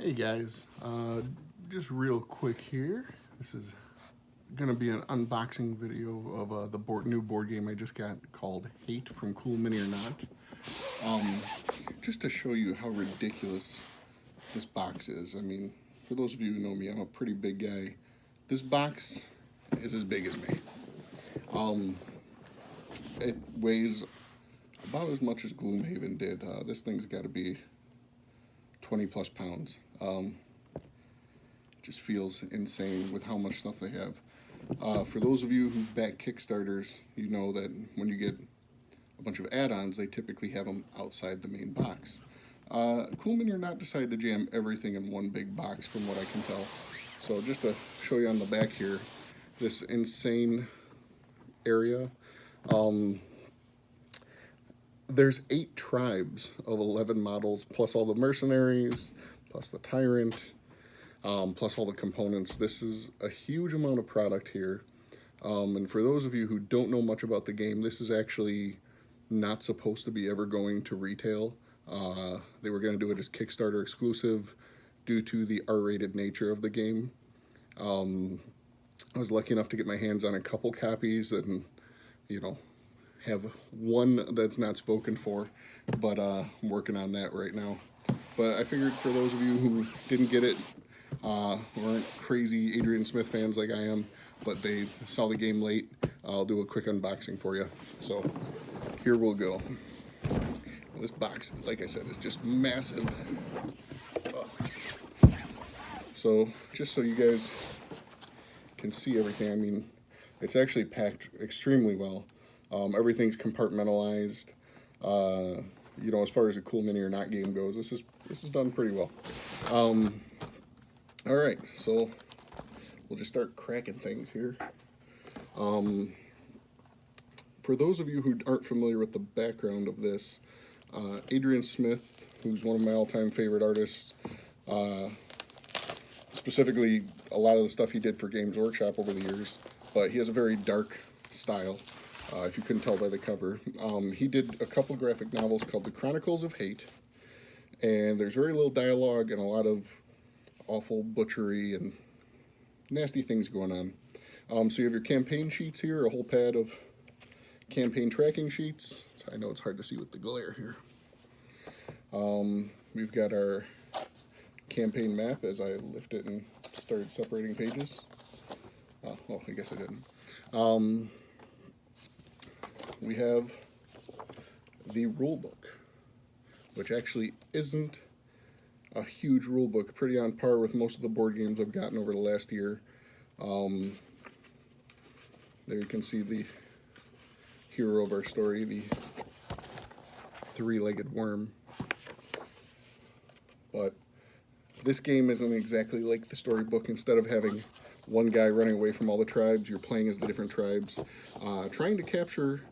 Hey guys, just real quick here. This is gonna be an unboxing video of the new board game I just got called Hate from Cool Mini or Not. Just to show you how ridiculous this box is. I mean, for those of you who know me, I'm a pretty big guy. This box is as big as me. It weighs about as much as Gloomhaven did. This thing's got to be 20 plus pounds. Just feels insane with how much stuff they have. For those of you who back Kickstarters, you know that when you get a bunch of add-ons, they typically have them outside the main box. Cool Mini or Not decided to jam everything in one big box from what I can tell. So just to show you on the back here, this insane area. There's 8 tribes of 11 models, plus all the mercenaries, plus the tyrant, plus all the components. This is a huge amount of product here. And for those of you who don't know much about the game, this is actually not supposed to be ever going to retail. They were going to do it as Kickstarter exclusive due to the R-rated nature of the game. I was lucky enough to get my hands on a couple copies and, you know, have one that's not spoken for, but I'm working on that right now. But I figured for those of you who didn't get it, weren't crazy Adrian Smith fans like I am, but they saw the game late, I'll do a quick unboxing for you. So here we'll go. This box, like I said, is just massive. So just so you guys can see everything, I mean, it's actually packed extremely well. Everything's compartmentalized. You know, as far as a Cool Mini or Not game goes, this is done pretty well. All right, so we'll just start cracking things here. For those of you who aren't familiar with the background of this, Adrian Smith, who's one of my all-time favorite artists, specifically a lot of the stuff he did for Games Workshop over the years, but he has a very dark style. If you couldn't tell by the cover. He did a couple graphic novels called the Chronicles of Hate, and there's very little dialogue and a lot of awful butchery and nasty things going on. So you have your campaign sheets here, a whole pad of campaign tracking sheets. I know it's hard to see with the glare here. We've got our campaign map as I lift it and started separating pages. Well, I guess I didn't. We have the rule book, which actually isn't a huge rule book, pretty on par with most of the board games I've gotten over the last year. There you can see the hero of our story, the three-legged worm. But this game isn't exactly like the storybook. Instead of having one guy running away from all the tribes, you're playing as the different tribes, trying to capture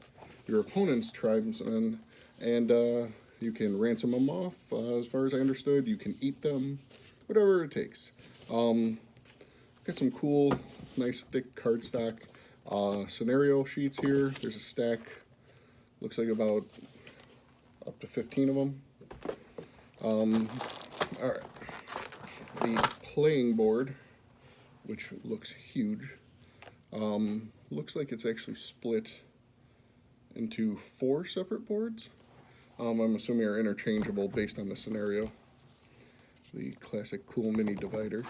your opponent's tribesmen, and you can ransom them off. As far as I understood, you can eat them, whatever it takes. Got some cool, nice thick cardstock scenario sheets here. There's a stack, looks like about up to 15 of them. All right, the playing board, which looks huge, looks like it's actually split into 4 separate boards. I'm assuming are interchangeable based on the scenario. The classic Cool Mini divider.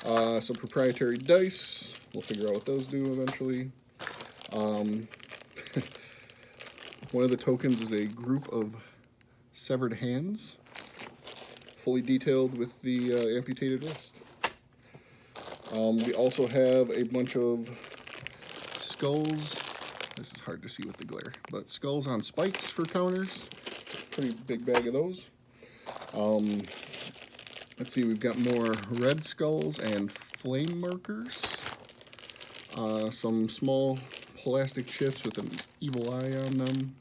Some proprietary dice. We'll figure out what those do eventually. One of the tokens is a group of severed hands, fully detailed with the amputated wrist. We also have a bunch of skulls. This is hard to see with the glare, but skulls on spikes for counters. Pretty big bag of those. Let's see, we've got more red skulls and flame markers. Some small plastic chips with an evil eye on them.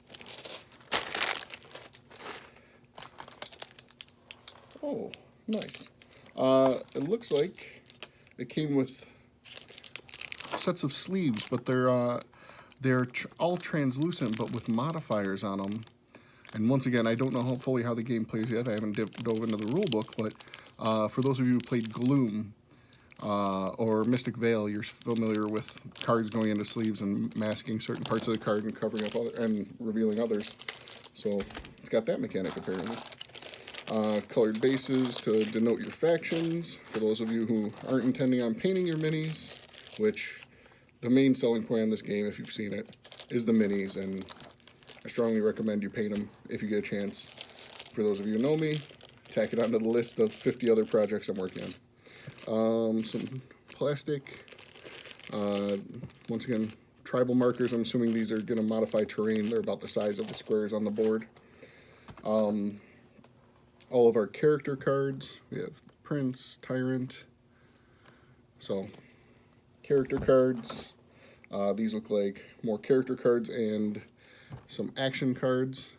Oh, nice. It looks like it came with sets of sleeves, but they're all translucent, but with modifiers on them. And once again, I don't know fully how the game plays yet. I haven't dove into the rule book, but for those of you who played Gloom or Mystic Veil, you're familiar with cards going into sleeves and masking certain parts of the card and covering up other and revealing others. So it's got that mechanic apparently. Colored bases to denote your factions. For those of you who aren't intending on painting your minis, which the main selling point on this game, if you've seen it, is the minis, and I strongly recommend you paint them if you get a chance. For those of you who know me, tack it onto the list of 50 other projects I'm working on. Some plastic. Once again, tribal markers. I'm assuming these are going to modify terrain. They're about the size of the squares on the board. All of our character cards. We have Prince, Tyrant. So, character cards. These look like more character cards and some action cards.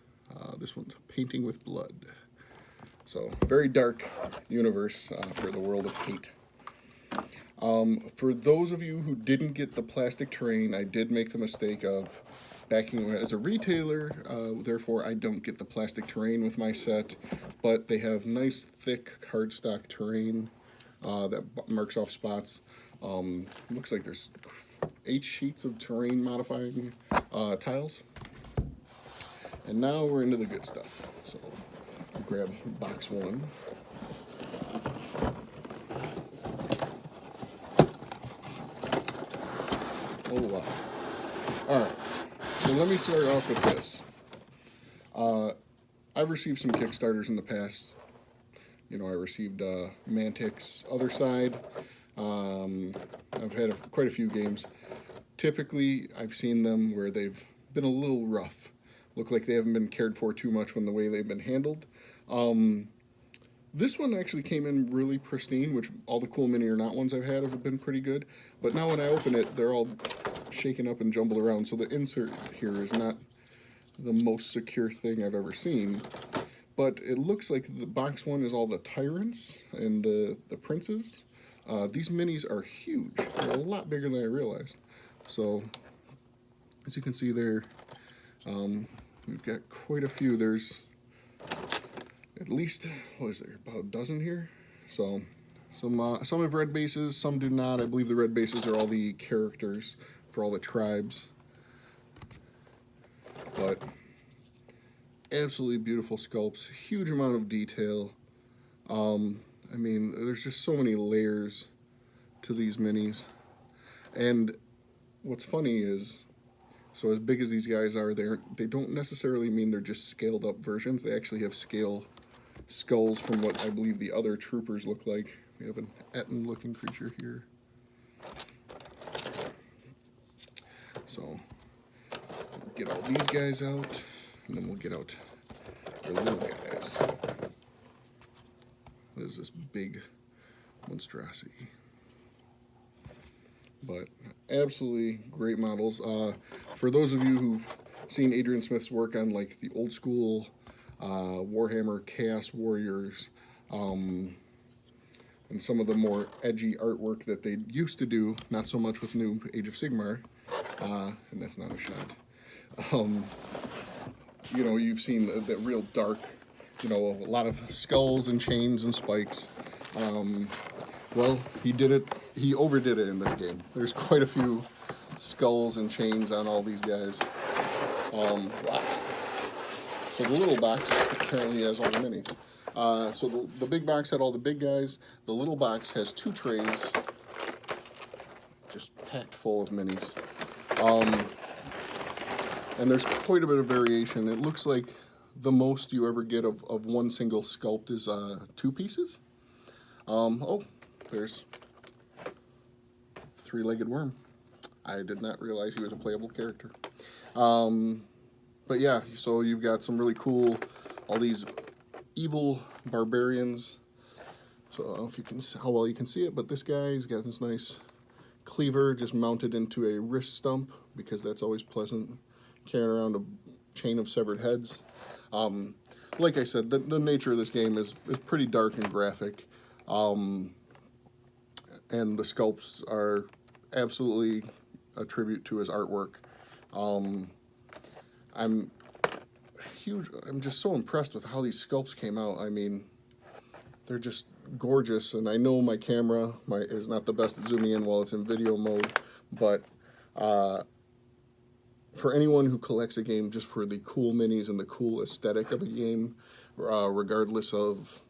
This one's Painting with Blood. So, very dark universe for the world of hate. For those of you who didn't get the plastic terrain, I did make the mistake of backing as a retailer, therefore I don't get the plastic terrain with my set, but they have nice thick cardstock terrain that marks off spots. Looks like there's 8 sheets of terrain modifying tiles. And now we're into the good stuff. So grab box 1. Oh wow. Alright, so let me start off with this. I've received some Kickstarters in the past. You know, I received Mantic's Other Side. I've had quite a few games. Typically, I've seen them where they've been a little rough. Look like they haven't been cared for too much when the way they've been handled. This one actually came in really pristine, which all the cool mini or not ones I've had have been pretty good. But now when I open it, they're all shaken up and jumbled around. So the insert here is not the most secure thing I've ever seen. But it looks like the box one is all the tyrants and the princes. These minis are huge. They're a lot bigger than I realized. So, as you can see there, we've got quite a few. There's at least, what is there, about a dozen here? So, some have red bases, some do not. I believe the red bases are all the characters for all the tribes. But absolutely beautiful sculpts, huge amount of detail. I mean, there's just so many layers to these minis. And what's funny is, so as big as these guys are, they don't necessarily mean they're just scaled up versions. They actually have scale skulls from what I believe the other troopers look like. We have an Etten looking creature here. So, we'll get all these guys out, and then we'll get out the little guys. There's this big monstrosity. But absolutely great models. For those of you who've seen Adrian Smith's work on like the old school Warhammer Chaos Warriors, and some of the more edgy artwork that they used to do, not so much with new Age of Sigmar, and that's not a shot. You know, you've seen that real dark, you know, a lot of skulls and chains and spikes. Well, he overdid it in this game. There's quite a few skulls and chains on all these guys. Wow. So the little box apparently has all the minis. So the big box had all the big guys. The little box has 2 trays, just packed full of minis. And there's quite a bit of variation. It looks like the most you ever get of one single sculpt is 2 pieces. Oh, there's 3-legged worm. I did not realize he was a playable character. But yeah, so you've got some really cool, all these evil barbarians. So I don't know if you can, how well you can see it, but this guy, he's got this nice cleaver just mounted into a wrist stump, because that's always pleasant, carrying around a chain of severed heads. Like I said, the nature of this game is pretty dark and graphic. And the sculpts are absolutely a tribute to his artwork. I'm just so impressed with how these sculpts came out. I mean, they're just gorgeous, and I know my camera is not the best at zooming in while it's in video mode, but for anyone who collects a game just for the cool minis and the cool aesthetic of a game, regardless of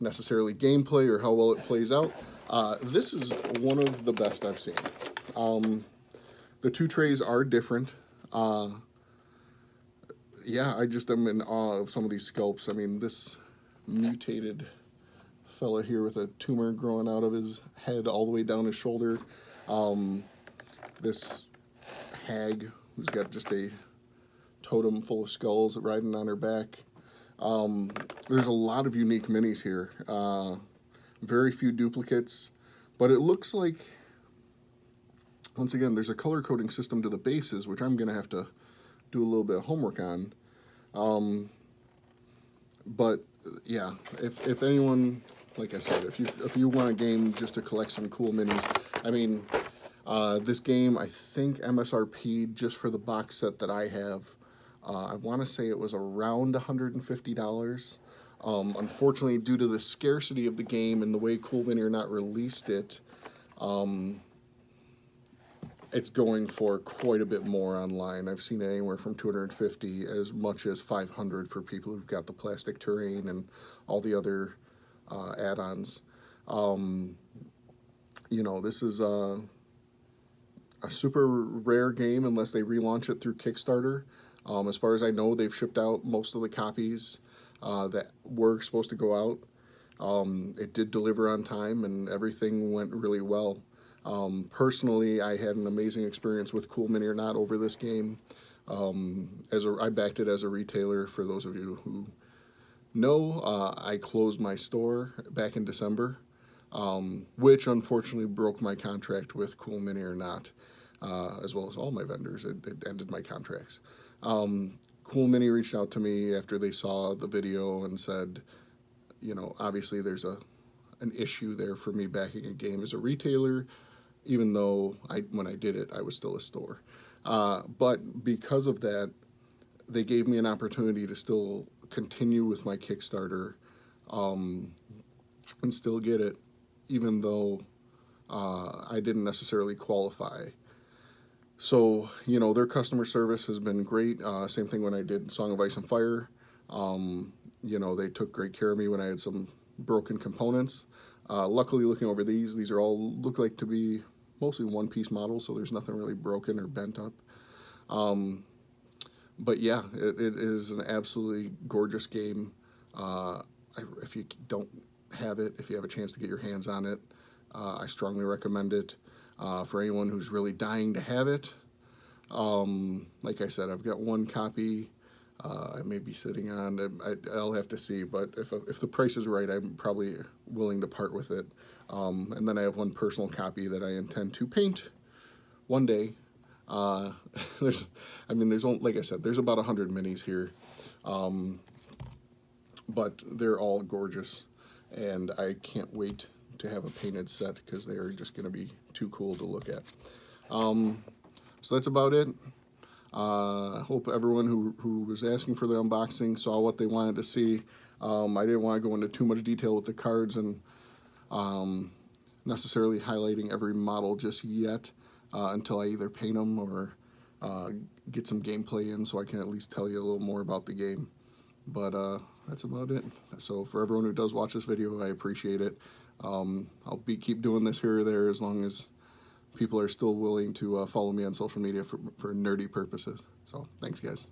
necessarily gameplay or how well it plays out, this is one of the best I've seen. The two trays are different. Yeah, I just am in awe of some of these sculpts. I mean, this mutated fella here with a tumor growing out of his head all the way down his shoulder. This hag who's got just a totem full of skulls riding on her back. There's a lot of unique minis here. Very few duplicates, but it looks like, once again, there's a color coding system to the bases, which I'm going to have to do a little bit of homework on. But yeah, if anyone, like I said, if you want a game just to collect some cool minis, I mean, this game, I think MSRP just for the box set that I have, I want to say it was around $150. Unfortunately, due to the scarcity of the game and the way Cool Mini or Not released it, it's going for quite a bit more online. I've seen it anywhere from $250 as much as $500 for people who've got the plastic terrain and all the other add-ons. You know, this is a super rare game unless they relaunch it through Kickstarter. As far as I know, they've shipped out most of the copies that were supposed to go out. It did deliver on time and everything went really well. Personally, I had an amazing experience with Cool Mini or Not over this game. I backed it as a retailer. For those of you who know, I closed my store back in December, which unfortunately broke my contract with Cool Mini or Not, as well as all my vendors. It ended my contracts. Cool Mini reached out to me after they saw the video and said, you know, obviously there's an issue there for me backing a game as a retailer, even though when I did it, I was still a store. But because of that, they gave me an opportunity to still continue with my Kickstarter and still get it, even though I didn't necessarily qualify. So, you know, their customer service has been great. Same thing when I did Song of Ice and Fire. You know, they took great care of me when I had some broken components. Luckily, looking over these are all look like to be mostly one-piece models, so there's nothing really broken or bent up. But yeah, it is an absolutely gorgeous game. If you don't have it, if you have a chance to get your hands on it, I strongly recommend it. For anyone who's really dying to have it, like I said, I've got one copy I may be sitting on. I'll have to see, but if the price is right, I'm probably willing to part with it. And then I have one personal copy that I intend to paint one day. There's only, like I said, there's about 100 minis here, but they're all gorgeous, and I can't wait to have a painted set because they are just going to be too cool to look at. So that's about it. I hope everyone who was asking for the unboxing saw what they wanted to see. I didn't want to go into too much detail with the cards and necessarily highlighting every model just yet until I either paint them or get some gameplay in so I can at least tell you a little more about the game. But that's about it. So for everyone who does watch this video, I appreciate it. I'll keep doing this here or there as long as people are still willing to follow me on social media for nerdy purposes. So thanks, guys.